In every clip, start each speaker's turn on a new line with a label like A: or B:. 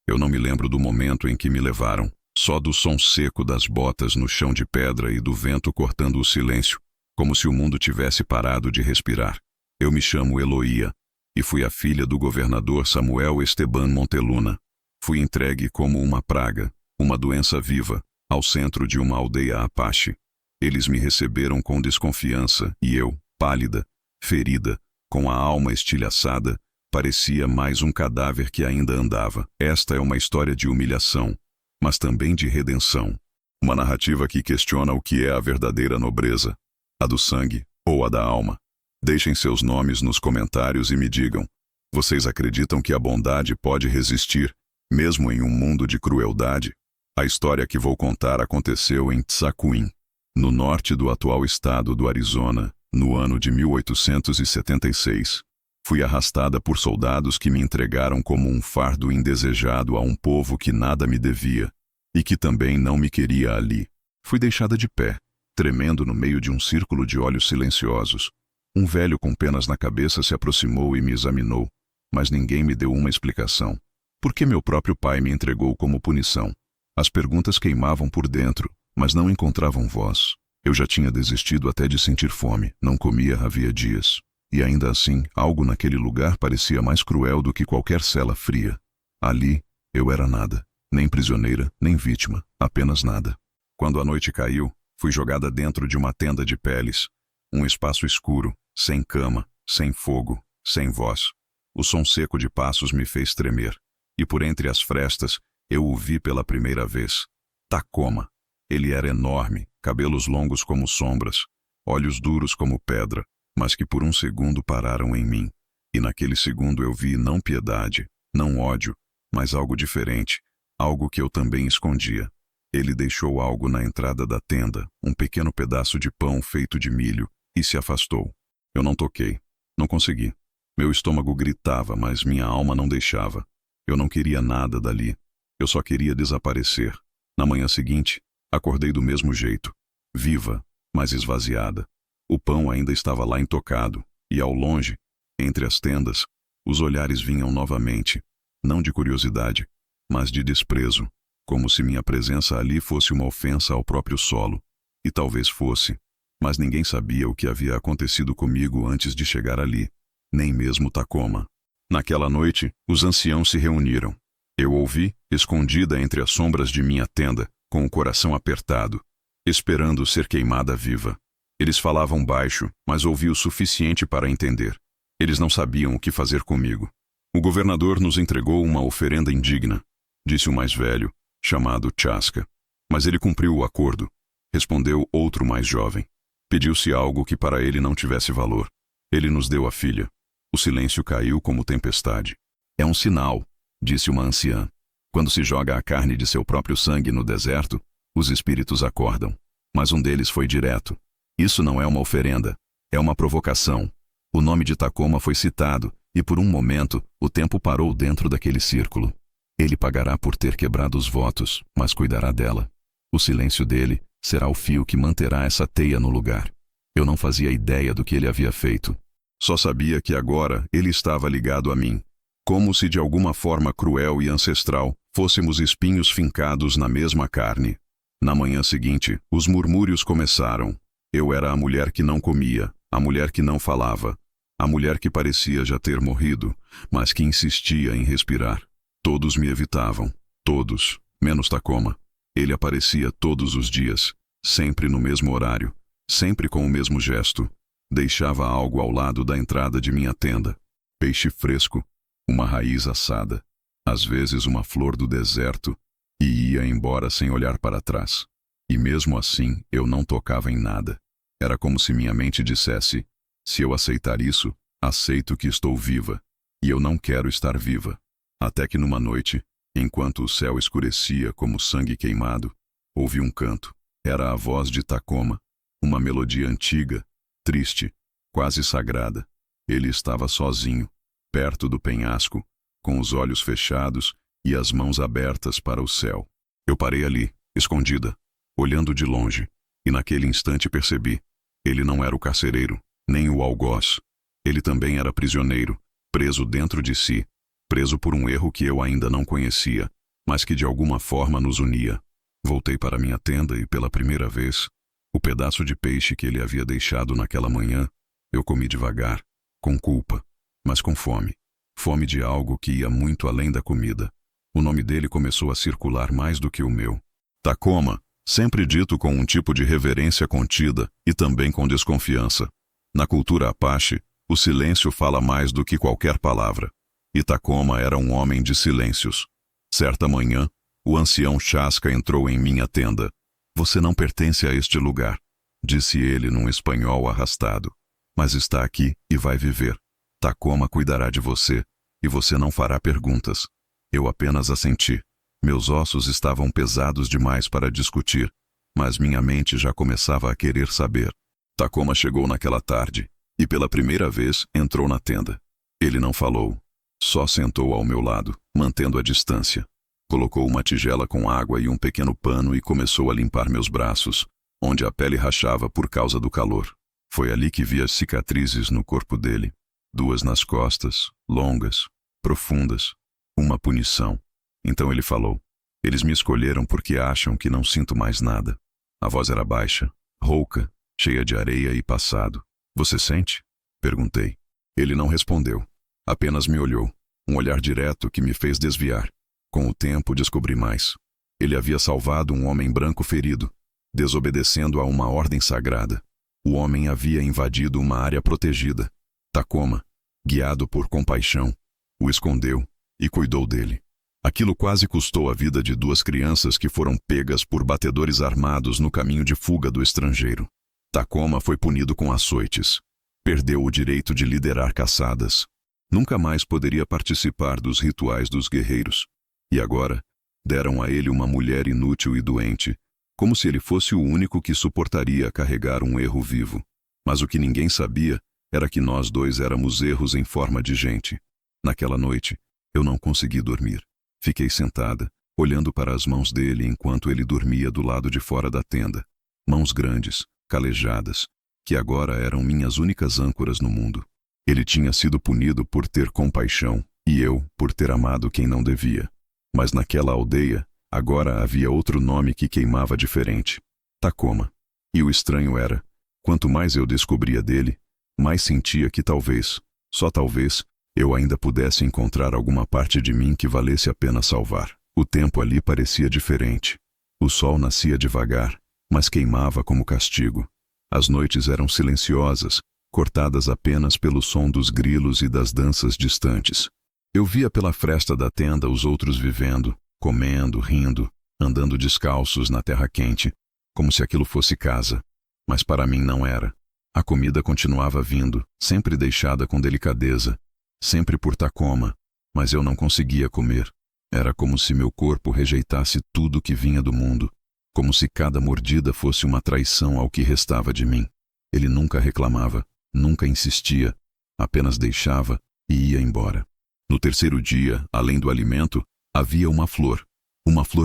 A: Eu não me lembro do momento em que me levaram, só do som seco das botas no chão de pedra e do vento cortando o silêncio, como se o mundo tivesse parado de respirar. Eu me chamo Eloía, e fui a filha do governador Samuel Esteban Monteluna. Fui entregue como uma praga, uma doença viva, ao centro de uma aldeia apache. Eles me receberam com desconfiança e eu, pálida, ferida, com a alma estilhaçada, parecia mais um cadáver que ainda andava. Esta é uma história de humilhação, mas também de redenção. Uma narrativa que questiona o que é a verdadeira nobreza, a do sangue ou a da alma. Deixem seus nomes nos comentários e me digam, vocês acreditam que a bondade pode resistir, mesmo em um mundo de crueldade? A história que vou contar aconteceu em Tsacuim, no norte do atual estado do Arizona, no ano de 1876. Fui arrastada por soldados que me entregaram como um fardo indesejado a um povo que nada me devia, e que também não me queria ali. Fui deixada de pé, tremendo no meio de um círculo de olhos silenciosos. Um velho com penas na cabeça se aproximou e me examinou, mas ninguém me deu uma explicação. Por que meu próprio pai me entregou como punição? As perguntas queimavam por dentro, mas não encontravam voz. Eu já tinha desistido até de sentir fome, não comia havia dias. E ainda assim, algo naquele lugar parecia mais cruel do que qualquer cela fria. Ali, eu era nada, nem prisioneira, nem vítima, apenas nada. Quando a noite caiu, fui jogada dentro de uma tenda de peles. Um espaço escuro, sem cama, sem fogo, sem voz. O som seco de passos me fez tremer. E por entre as frestas, eu o vi pela primeira vez. Tacoma. Ele era enorme, cabelos longos como sombras, olhos duros como pedra, mas que por um segundo pararam em mim. E naquele segundo eu vi não piedade, não ódio, mas algo diferente, algo que eu também escondia. Ele deixou algo na entrada da tenda, um pequeno pedaço de pão feito de milho, e se afastou. Eu não toquei, não consegui. Meu estômago gritava, mas minha alma não deixava. Eu não queria nada dali. Eu só queria desaparecer. Na manhã seguinte, acordei do mesmo jeito, viva, mas esvaziada. O pão ainda estava lá intocado, e ao longe, entre as tendas, os olhares vinham novamente, não de curiosidade, mas de desprezo, como se minha presença ali fosse uma ofensa ao próprio solo. E talvez fosse, mas ninguém sabia o que havia acontecido comigo antes de chegar ali, nem mesmo Tacoma. Naquela noite, os anciãos se reuniram. Eu ouvi, escondida entre as sombras de minha tenda, com o coração apertado, esperando ser queimada viva. Eles falavam baixo, mas ouvi o suficiente para entender. Eles não sabiam o que fazer comigo. O governador nos entregou uma oferenda indigna, disse o mais velho, chamado Chaska. Mas ele cumpriu o acordo, respondeu outro mais jovem. Pediu-se algo que para ele não tivesse valor. Ele nos deu a filha. O silêncio caiu como tempestade. É um sinal, disse uma anciã. Quando se joga a carne de seu próprio sangue no deserto, os espíritos acordam. Mas um deles foi direto. Isso não é uma oferenda, é uma provocação. O nome de Tacoma foi citado, e por um momento, o tempo parou dentro daquele círculo. Ele pagará por ter quebrado os votos, mas cuidará dela. O silêncio dele será o fio que manterá essa teia no lugar. Eu não fazia ideia do que ele havia feito. Só sabia que agora ele estava ligado a mim, como se de alguma forma cruel e ancestral fôssemos espinhos fincados na mesma carne. Na manhã seguinte, os murmúrios começaram. Eu era a mulher que não comia, a mulher que não falava, a mulher que parecia já ter morrido, mas que insistia em respirar. Todos me evitavam, todos, menos Tacoma. Ele aparecia todos os dias, sempre no mesmo horário, sempre com o mesmo gesto. Deixava algo ao lado da entrada de minha tenda. Peixe fresco, uma raiz assada, às vezes uma flor do deserto, e ia embora sem olhar para trás. E mesmo assim, eu não tocava em nada. Era como se minha mente dissesse, se eu aceitar isso, aceito que estou viva, e eu não quero estar viva. Até que numa noite, enquanto o céu escurecia como sangue queimado, ouvi um canto. Era a voz de Tacoma, uma melodia antiga, triste, quase sagrada. Ele estava sozinho, perto do penhasco, com os olhos fechados e as mãos abertas para o céu. Eu parei ali, escondida, olhando de longe, e naquele instante percebi, ele não era o carcereiro, nem o algoz. Ele também era prisioneiro, preso dentro de si, preso por um erro que eu ainda não conhecia, mas que de alguma forma nos unia. Voltei para minha tenda e, pela primeira vez, o pedaço de peixe que ele havia deixado naquela manhã, eu comi devagar, com culpa, mas com fome. Fome de algo que ia muito além da comida. O nome dele começou a circular mais do que o meu. Tacoma, sempre dito com um tipo de reverência contida e também com desconfiança. Na cultura Apache, o silêncio fala mais do que qualquer palavra. E Tacoma era um homem de silêncios. Certa manhã, o ancião Chasca entrou em minha tenda. Você não pertence a este lugar, disse ele num espanhol arrastado. Mas está aqui e vai viver. Tacoma cuidará de você, e você não fará perguntas. Eu apenas assenti. Meus ossos estavam pesados demais para discutir, mas minha mente já começava a querer saber. Tacoma chegou naquela tarde, e pela primeira vez entrou na tenda. Ele não falou, só sentou ao meu lado, mantendo a distância. Colocou uma tigela com água e um pequeno pano e começou a limpar meus braços, onde a pele rachava por causa do calor. Foi ali que vi as cicatrizes no corpo dele. 2 nas costas, longas, profundas. Uma punição. Então ele falou. Eles me escolheram porque acham que não sinto mais nada. A voz era baixa, rouca, cheia de areia e passado. Você sente? Perguntei. Ele não respondeu. Apenas me olhou. Um olhar direto que me fez desviar. Com o tempo descobri mais. Ele havia salvado um homem branco ferido, desobedecendo a uma ordem sagrada. O homem havia invadido uma área protegida. Tacoma, guiado por compaixão, o escondeu e cuidou dele. Aquilo quase custou a vida de 2 crianças que foram pegas por batedores armados no caminho de fuga do estrangeiro. Tacoma foi punido com açoites. Perdeu o direito de liderar caçadas. Nunca mais poderia participar dos rituais dos guerreiros. E agora, deram a ele uma mulher inútil e doente, como se ele fosse o único que suportaria carregar um erro vivo. Mas o que ninguém sabia era que nós 2 éramos erros em forma de gente. Naquela noite, eu não consegui dormir. Fiquei sentada, olhando para as mãos dele enquanto ele dormia do lado de fora da tenda. Mãos grandes, calejadas, que agora eram minhas únicas âncoras no mundo. Ele tinha sido punido por ter compaixão e eu por ter amado quem não devia. Mas naquela aldeia, agora havia outro nome que queimava diferente. Tacoma. E o estranho era, quanto mais eu descobria dele, mais sentia que talvez, só talvez, eu ainda pudesse encontrar alguma parte de mim que valesse a pena salvar. O tempo ali parecia diferente. O sol nascia devagar, mas queimava como castigo. As noites eram silenciosas, cortadas apenas pelo som dos grilos e das danças distantes. Eu via pela fresta da tenda os outros vivendo, comendo, rindo, andando descalços na terra quente, como se aquilo fosse casa. Mas para mim não era. A comida continuava vindo, sempre deixada com delicadeza, sempre por Tacoma, mas eu não conseguia comer. Era como se meu corpo rejeitasse tudo que vinha do mundo, como se cada mordida fosse uma traição ao que restava de mim. Ele nunca reclamava, nunca insistia, apenas deixava e ia embora. No terceiro dia, além do alimento, havia uma flor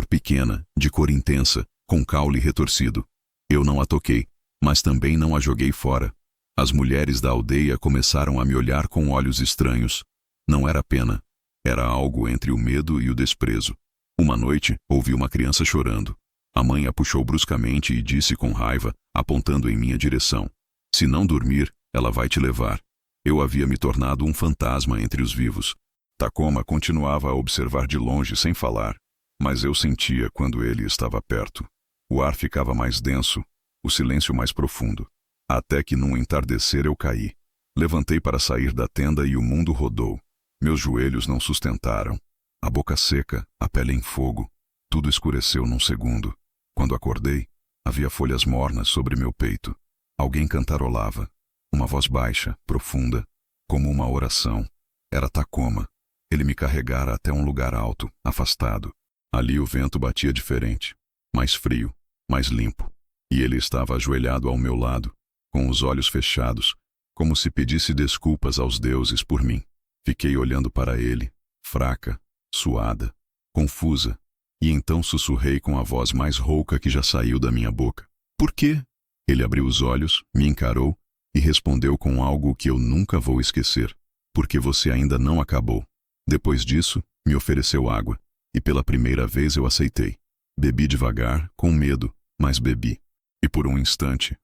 A: pequena, de cor intensa, com caule retorcido. Eu não a toquei, mas também não a joguei fora. As mulheres da aldeia começaram a me olhar com olhos estranhos. Não era pena. Era algo entre o medo e o desprezo. Uma noite, ouvi uma criança chorando. A mãe a puxou bruscamente e disse com raiva, apontando em minha direção: se não dormir, ela vai te levar. Eu havia me tornado um fantasma entre os vivos. Tacoma continuava a observar de longe sem falar, mas eu sentia quando ele estava perto. O ar ficava mais denso, o silêncio mais profundo. Até que num entardecer eu caí. Levantei para sair da tenda e o mundo rodou. Meus joelhos não sustentaram. A boca seca, a pele em fogo. Tudo escureceu num segundo. Quando acordei, havia folhas mornas sobre meu peito. Alguém cantarolava. Uma voz baixa, profunda, como uma oração. Era Tacoma. Ele me carregara até um lugar alto, afastado. Ali o vento batia diferente, mais frio, mais limpo. E ele estava ajoelhado ao meu lado, com os olhos fechados, como se pedisse desculpas aos deuses por mim. Fiquei olhando para ele, fraca, suada, confusa, e então sussurrei com a voz mais rouca que já saiu da minha boca. Por quê? Ele abriu os olhos, me encarou e respondeu com algo que eu nunca vou esquecer. Porque você ainda não acabou. Depois disso, me ofereceu água. E pela primeira vez eu aceitei. Bebi devagar, com medo, mas bebi. E por um instante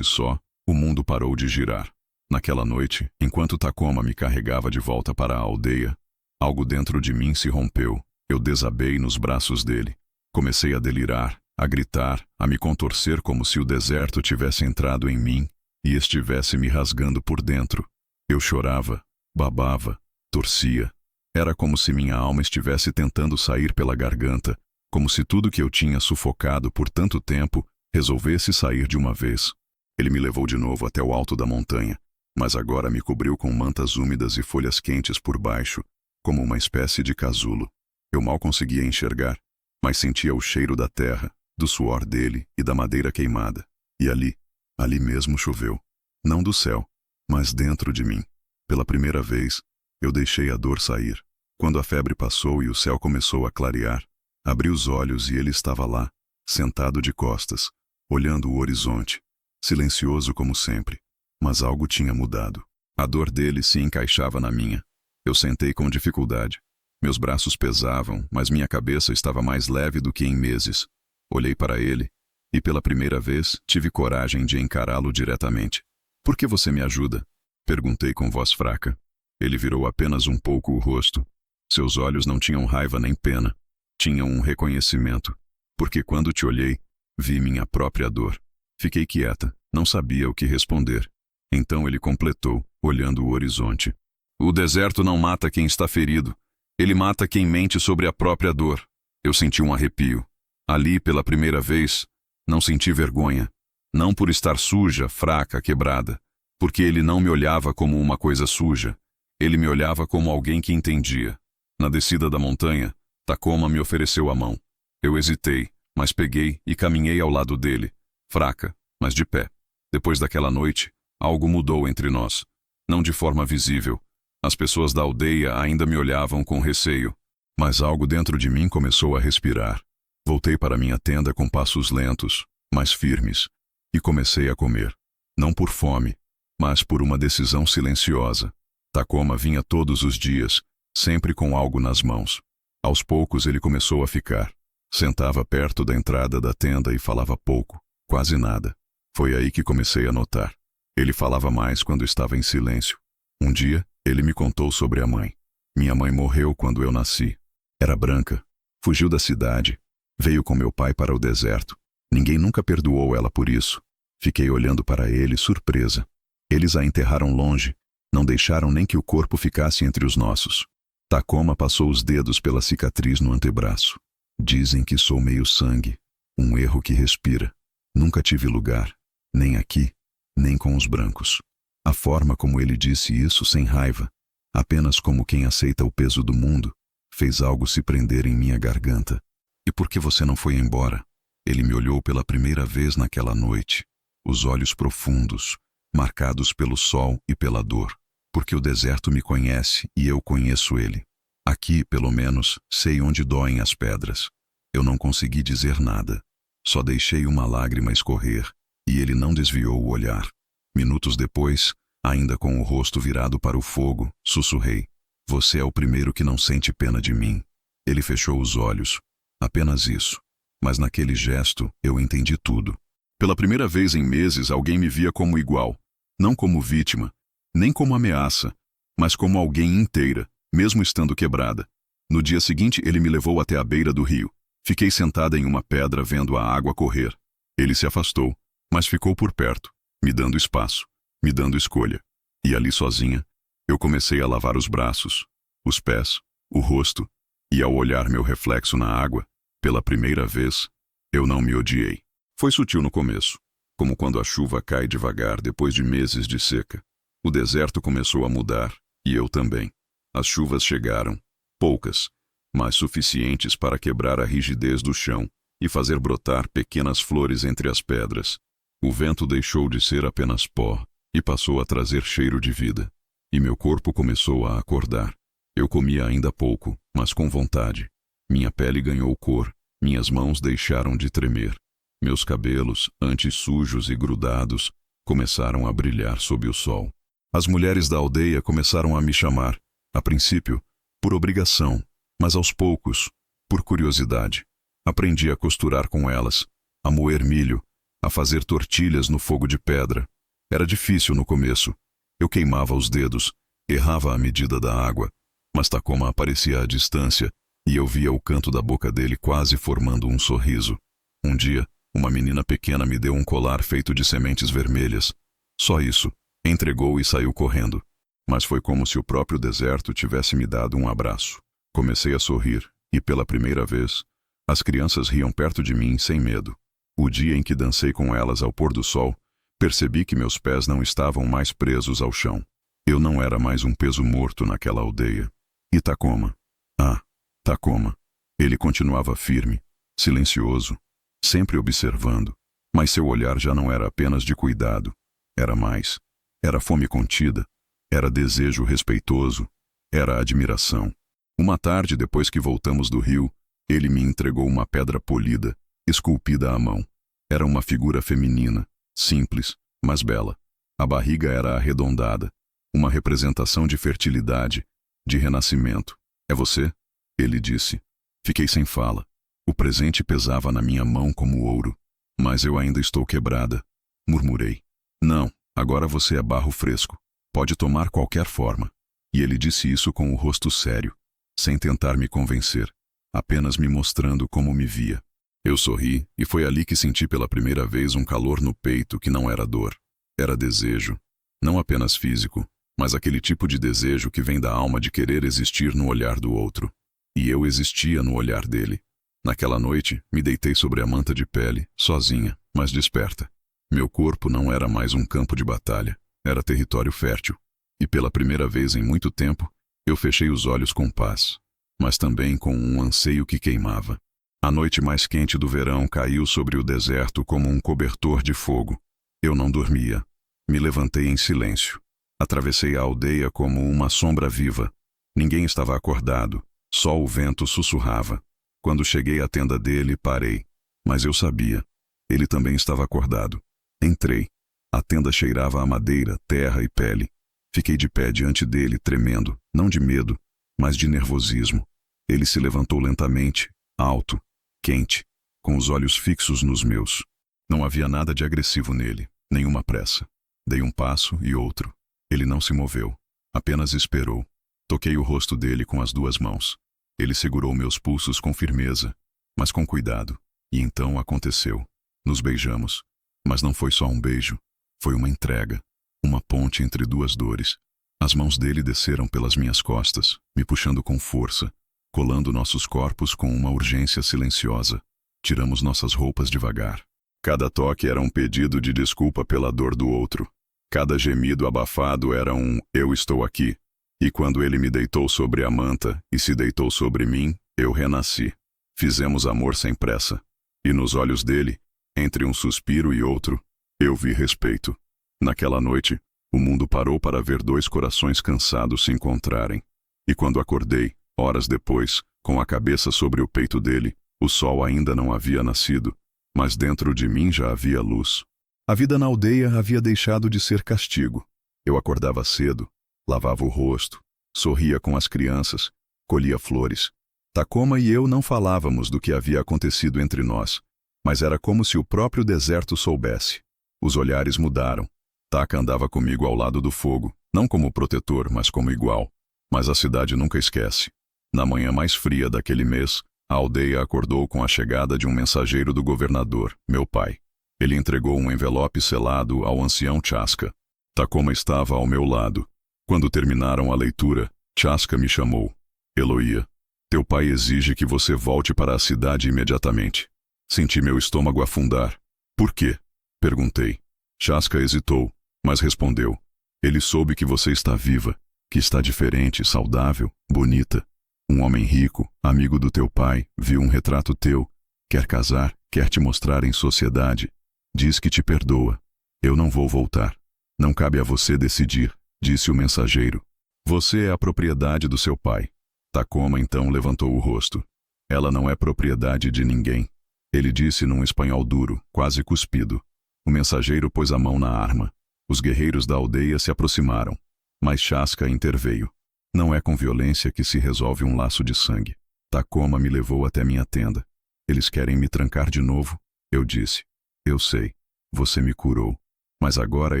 A: só, o mundo parou de girar. Naquela noite, enquanto Tacoma me carregava de volta para a aldeia, algo dentro de mim se rompeu. Eu desabei nos braços dele. Comecei a delirar, a gritar, a me contorcer como se o deserto tivesse entrado em mim e estivesse me rasgando por dentro. Eu chorava, babava, torcia. Era como se minha alma estivesse tentando sair pela garganta, como se tudo que eu tinha sufocado por tanto tempo resolvesse sair de uma vez. Ele me levou de novo até o alto da montanha, mas agora me cobriu com mantas úmidas e folhas quentes por baixo, como uma espécie de casulo. Eu mal conseguia enxergar, mas sentia o cheiro da terra, do suor dele e da madeira queimada. E ali mesmo choveu. Não do céu, mas dentro de mim. Pela primeira vez, eu deixei a dor sair. Quando a febre passou e o céu começou a clarear, abri os olhos e ele estava lá, sentado de costas, olhando o horizonte, silencioso como sempre. Mas algo tinha mudado. A dor dele se encaixava na minha. Eu sentei com dificuldade. Meus braços pesavam, mas minha cabeça estava mais leve do que em meses. Olhei para ele, e pela primeira vez tive coragem de encará-lo diretamente. Por que você me ajuda? Perguntei com voz fraca. Ele virou apenas um pouco o rosto. Seus olhos não tinham raiva nem pena. Tinham um reconhecimento. Porque quando te olhei, vi minha própria dor. Fiquei quieta, não sabia o que responder. Então ele completou, olhando o horizonte. O deserto não mata quem está ferido. Ele mata quem mente sobre a própria dor. Eu senti um arrepio. Ali, pela primeira vez, não senti vergonha. Não por estar suja, fraca, quebrada. Porque ele não me olhava como uma coisa suja. Ele me olhava como alguém que entendia. Na descida da montanha, Tacoma me ofereceu a mão. Eu hesitei, mas peguei e caminhei ao lado dele, fraca, mas de pé. Depois daquela noite, algo mudou entre nós. Não de forma visível. As pessoas da aldeia ainda me olhavam com receio. Mas algo dentro de mim começou a respirar. Voltei para minha tenda com passos lentos, mas firmes, e comecei a comer. Não por fome, mas por uma decisão silenciosa. Tacoma vinha todos os dias, sempre com algo nas mãos. Aos poucos ele começou a ficar. Sentava perto da entrada da tenda e falava pouco, quase nada. Foi aí que comecei a notar. Ele falava mais quando estava em silêncio. Um dia, ele me contou sobre a mãe. Minha mãe morreu quando eu nasci. Era branca. Fugiu da cidade. Veio com meu pai para o deserto. Ninguém nunca perdoou ela por isso. Fiquei olhando para ele, surpresa. Eles a enterraram longe. Não deixaram nem que o corpo ficasse entre os nossos. Tacoma passou os dedos pela cicatriz no antebraço. Dizem que sou meio sangue. Um erro que respira. Nunca tive lugar. Nem aqui, nem com os brancos. A forma como ele disse isso sem raiva, apenas como quem aceita o peso do mundo, fez algo se prender em minha garganta. E por que você não foi embora? Ele me olhou pela primeira vez naquela noite, os olhos profundos, marcados pelo sol e pela dor. Porque o deserto me conhece e eu conheço ele. Aqui, pelo menos, sei onde doem as pedras. Eu não consegui dizer nada. Só deixei uma lágrima escorrer, e ele não desviou o olhar. Minutos depois, ainda com o rosto virado para o fogo, sussurrei. Você é o primeiro que não sente pena de mim. Ele fechou os olhos. Apenas isso. Mas naquele gesto, eu entendi tudo. Pela primeira vez em meses, alguém me via como igual. Não como vítima, nem como ameaça, mas como alguém inteira, mesmo estando quebrada. No dia seguinte, ele me levou até a beira do rio. Fiquei sentada em uma pedra vendo a água correr. Ele se afastou, mas ficou por perto, me dando espaço, me dando escolha. E ali sozinha, eu comecei a lavar os braços, os pés, o rosto, e ao olhar meu reflexo na água, pela primeira vez, eu não me odiei. Foi sutil no começo, como quando a chuva cai devagar depois de meses de seca. O deserto começou a mudar, e eu também. As chuvas chegaram, poucas, mas suficientes para quebrar a rigidez do chão e fazer brotar pequenas flores entre as pedras. O vento deixou de ser apenas pó e passou a trazer cheiro de vida. E meu corpo começou a acordar. Eu comia ainda pouco, mas com vontade. Minha pele ganhou cor, minhas mãos deixaram de tremer. Meus cabelos, antes sujos e grudados, começaram a brilhar sob o sol. As mulheres da aldeia começaram a me chamar, a princípio, por obrigação, Mas aos poucos, por curiosidade, aprendi a costurar com elas, a moer milho, a fazer tortilhas no fogo de pedra. Era difícil no começo. Eu queimava os dedos, errava a medida da água, mas Tacoma aparecia à distância e eu via o canto da boca dele quase formando um sorriso. Um dia, uma menina pequena me deu um colar feito de sementes vermelhas. Só isso. Entregou e saiu correndo. Mas foi como se o próprio deserto tivesse me dado um abraço. Comecei a sorrir, e pela primeira vez, as crianças riam perto de mim sem medo. O dia em que dancei com elas ao pôr do sol, percebi que meus pés não estavam mais presos ao chão. Eu não era mais um peso morto naquela aldeia. E Tacoma? Ah, Tacoma. Ele continuava firme, silencioso, sempre observando, mas seu olhar já não era apenas de cuidado. Era mais. Era fome contida, era desejo respeitoso, era admiração. Uma tarde depois que voltamos do rio, ele me entregou uma pedra polida, esculpida à mão. Era uma figura feminina, simples, mas bela. A barriga era arredondada, uma representação de fertilidade, de renascimento. É você? Ele disse. Fiquei sem fala. O presente pesava na minha mão como ouro. Mas eu ainda estou quebrada. Murmurei. Não, agora você é barro fresco. Pode tomar qualquer forma. E ele disse isso com o rosto sério, sem tentar me convencer, apenas me mostrando como me via. Eu sorri, e foi ali que senti pela primeira vez um calor no peito que não era dor. Era desejo. Não apenas físico, mas aquele tipo de desejo que vem da alma de querer existir no olhar do outro. E eu existia no olhar dele. Naquela noite, me deitei sobre a manta de pele, sozinha, mas desperta. Meu corpo não era mais um campo de batalha, era território fértil. E pela primeira vez em muito tempo, eu fechei os olhos com paz, mas também com um anseio que queimava. A noite mais quente do verão caiu sobre o deserto como um cobertor de fogo. Eu não dormia. Me levantei em silêncio. Atravessei a aldeia como uma sombra viva. Ninguém estava acordado, só o vento sussurrava. Quando cheguei à tenda dele, parei. Mas eu sabia. Ele também estava acordado. Entrei. A tenda cheirava a madeira, terra e pele. Fiquei de pé diante dele, tremendo, não de medo, mas de nervosismo. Ele se levantou lentamente, alto, quente, com os olhos fixos nos meus. Não havia nada de agressivo nele, nenhuma pressa. Dei um passo e outro. Ele não se moveu, apenas esperou. Toquei o rosto dele com as duas mãos. Ele segurou meus pulsos com firmeza, mas com cuidado. E então aconteceu. Nos beijamos. Mas não foi só um beijo. Foi uma entrega. Uma ponte entre duas dores. As mãos dele desceram pelas minhas costas, me puxando com força, colando nossos corpos com uma urgência silenciosa. Tiramos nossas roupas devagar. Cada toque era um pedido de desculpa pela dor do outro. Cada gemido abafado era um "eu estou aqui". E quando ele me deitou sobre a manta e se deitou sobre mim, eu renasci. Fizemos amor sem pressa. E nos olhos dele, entre um suspiro e outro, eu vi respeito. Naquela noite, o mundo parou para ver dois corações cansados se encontrarem. E quando acordei, horas depois, com a cabeça sobre o peito dele, o sol ainda não havia nascido, mas dentro de mim já havia luz. A vida na aldeia havia deixado de ser castigo. Eu acordava cedo, lavava o rosto, sorria com as crianças, colhia flores. Tacoma e eu não falávamos do que havia acontecido entre nós, mas era como se o próprio deserto soubesse. Os olhares mudaram. Taka andava comigo ao lado do fogo, não como protetor, mas como igual. Mas a cidade nunca esquece. Na manhã mais fria daquele mês, a aldeia acordou com a chegada de um mensageiro do governador, meu pai. Ele entregou um envelope selado ao ancião Chaska. Tacoma estava ao meu lado. Quando terminaram a leitura, Chaska me chamou. Eloía, teu pai exige que você volte para a cidade imediatamente. Senti meu estômago afundar. Por quê? Perguntei. Chaska hesitou, mas respondeu. Ele soube que você está viva, que está diferente, saudável, bonita. Um homem rico, amigo do teu pai, viu um retrato teu, quer casar, quer te mostrar em sociedade. Diz que te perdoa. Eu não vou voltar. Não cabe a você decidir, disse o mensageiro. Você é a propriedade do seu pai. Tacoma então levantou o rosto. Ela não é propriedade de ninguém. Ele disse num espanhol duro, quase cuspido. O mensageiro pôs a mão na arma. Os guerreiros da aldeia se aproximaram, mas Chaska interveio. Não é com violência que se resolve um laço de sangue. Tacoma me levou até minha tenda. Eles querem me trancar de novo? Eu disse. Eu sei. Você me curou. Mas agora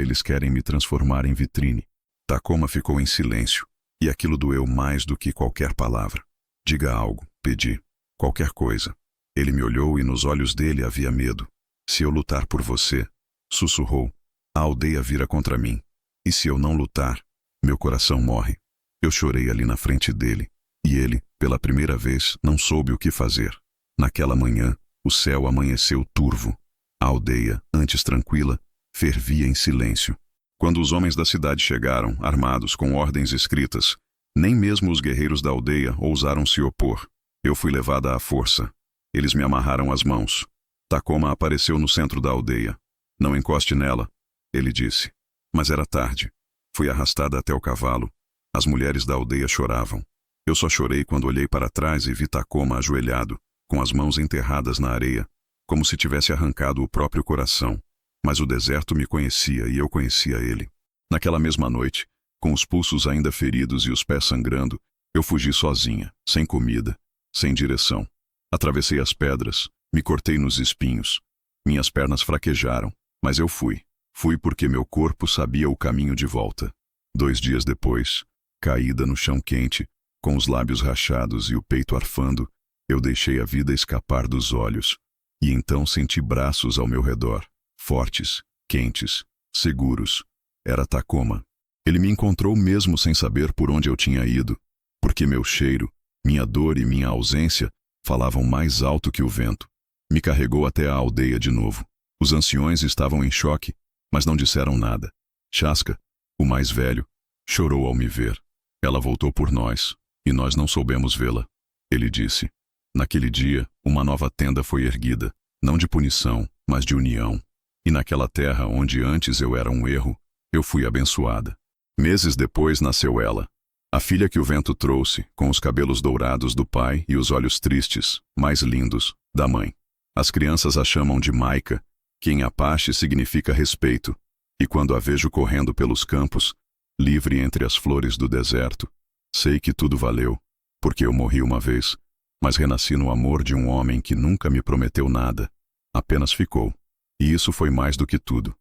A: eles querem me transformar em vitrine. Tacoma ficou em silêncio, e aquilo doeu mais do que qualquer palavra. Diga algo, pedi. Qualquer coisa. Ele me olhou e nos olhos dele havia medo. Se eu lutar por você, sussurrou, a aldeia vira contra mim. E se eu não lutar, meu coração morre. Eu chorei ali na frente dele, e ele, pela primeira vez, não soube o que fazer. Naquela manhã, o céu amanheceu turvo. A aldeia, antes tranquila, fervia em silêncio. Quando os homens da cidade chegaram, armados com ordens escritas, nem mesmo os guerreiros da aldeia ousaram se opor. Eu fui levada à força. Eles me amarraram as mãos. Tacoma apareceu no centro da aldeia. Não encoste nela, ele disse. Mas era tarde. Fui arrastada até o cavalo. As mulheres da aldeia choravam. Eu só chorei quando olhei para trás e vi Tacoma ajoelhado, com as mãos enterradas na areia, como se tivesse arrancado o próprio coração. Mas o deserto me conhecia e eu conhecia ele. Naquela mesma noite, com os pulsos ainda feridos e os pés sangrando, eu fugi sozinha, sem comida, sem direção. Atravessei as pedras, me cortei nos espinhos. Minhas pernas fraquejaram, mas eu fui. Fui porque meu corpo sabia o caminho de volta. 2 dias depois, caída no chão quente, com os lábios rachados e o peito arfando, eu deixei a vida escapar dos olhos. E então senti braços ao meu redor, fortes, quentes, seguros. Era Tacoma. Ele me encontrou mesmo sem saber por onde eu tinha ido, porque meu cheiro, minha dor e minha ausência falavam mais alto que o vento. Me carregou até a aldeia de novo. Os anciões estavam em choque, mas não disseram nada. Chaska, o mais velho, chorou ao me ver. Ela voltou por nós, e nós não soubemos vê-la. Ele disse. Naquele dia, uma nova tenda foi erguida, não de punição, mas de união. E naquela terra onde antes eu era um erro, eu fui abençoada. Meses depois nasceu ela, a filha que o vento trouxe, com os cabelos dourados do pai e os olhos tristes, mais lindos, da mãe. As crianças a chamam de Maika, que em Apache significa respeito, e quando a vejo correndo pelos campos, livre entre as flores do deserto, sei que tudo valeu, porque eu morri uma vez, mas renasci no amor de um homem que nunca me prometeu nada, apenas ficou. E isso foi mais do que tudo.